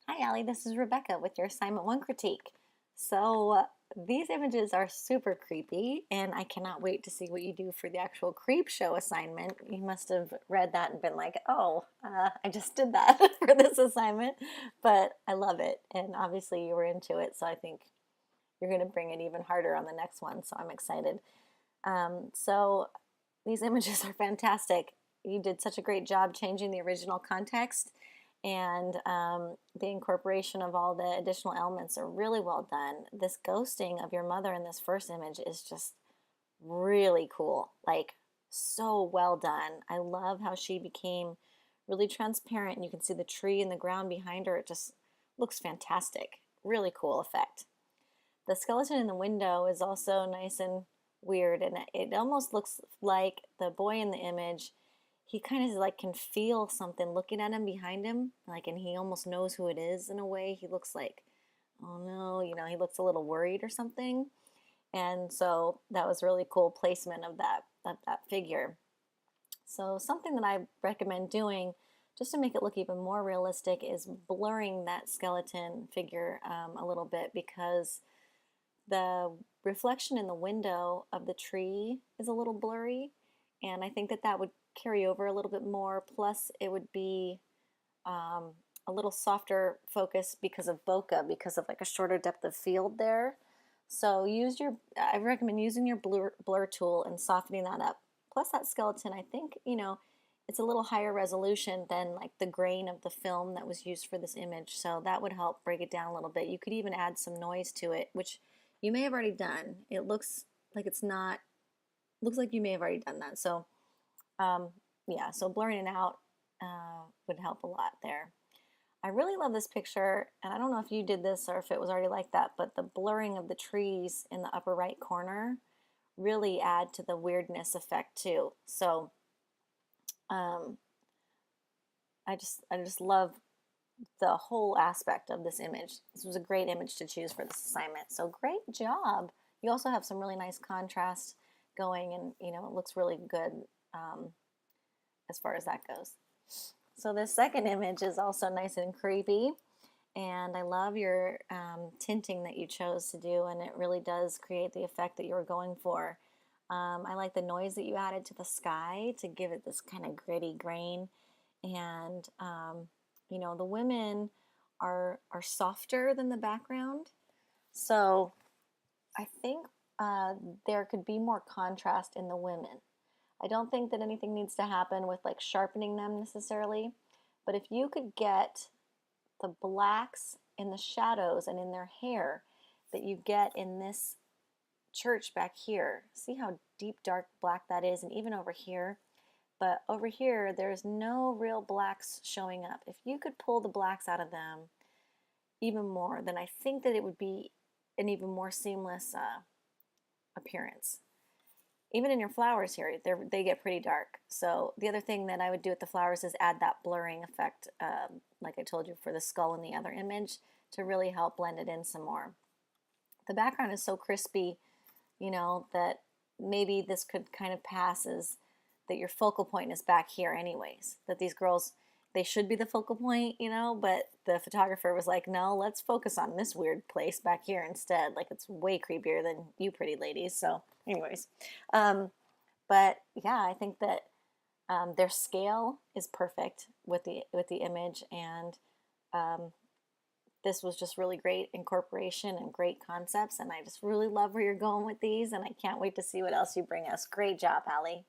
Hi, Allie. This is Rebecca with your assignment one critique. So, these images are super creepy, and I cannot wait to see what you do for the actual creep show assignment. You must have read that and been like, oh, I just did that for this assignment. But I love it, and obviously you were into it, so I think you're going to bring it even harder on the next one, so I'm excited. So, these images are fantastic. You did such a great job changing the original context, and the incorporation of all the additional elements are really well done. This ghosting of your mother in this first image is just really cool, like so well done. I love how she became really transparent, and you can see the tree in the ground behind her. It just looks fantastic. Really cool effect. The skeleton in the window is also nice and weird, and it almost looks like the boy in the image. He kind of like can feel something looking at him behind him, like, and he almost knows who it is in a way. He looks like, oh no, he looks a little worried or something. And so that was really cool placement of that figure. So something that I recommend doing just to make it look even more realistic is blurring that skeleton figure a little bit, because the reflection in the window of the tree is a little blurry, and I think that that would carry over a little bit more. Plus, it would be um, a little softer focus because of bokeh, because of like a shorter depth of field there. So I recommend using your blur tool and softening that up. Plus, that skeleton, I think, it's a little higher resolution than like the grain of the film that was used for this image. So that would help break it down a little bit. You could even add some noise to it, which you may have already done. It looks like it's not, looks like you may have already done that. So, um, yeah, so blurring it out would help a lot there. I really love this picture, and I don't know if you did this or if it was already like that, but the blurring of the trees in the upper right corner really add to the weirdness effect too. So um, I just love the whole aspect of this image. This was a great image to choose for this assignment. So great job. You also have some really nice contrast going, and it looks really good um, as far as that goes. So this second image is also nice and creepy, and I love your tinting that you chose to do, and it really does create the effect that you were going for. I like the noise that you added to the sky to give it this kind of gritty grain, and the women are softer than the background, so I think there could be more contrast in the women. I don't think that anything needs to happen with like sharpening them necessarily, but if you could get the blacks in the shadows and in their hair that you get in this church back here, see how deep dark black that is, and even over here. But over here, there's no real blacks showing up. If you could pull the blacks out of them even more, then I think that it would be an even more seamless appearance. Even in your flowers here, they get pretty dark. So the other thing that I would do with the flowers is add that blurring effect, like I told you for the skull in the other image, to really help blend it in some more. The background is so crispy, that maybe this could kind of pass as that your focal point is back here anyways, that these girls, they should be the focal point, but the photographer was like, no, let's focus on this weird place back here instead. Like, it's way creepier than you pretty ladies. So anyways, but yeah, I think that their scale is perfect with the image, and um, this was just really great incorporation and great concepts, and I just really love where you're going with these, and I can't wait to see what else you bring us. Great job, Allie.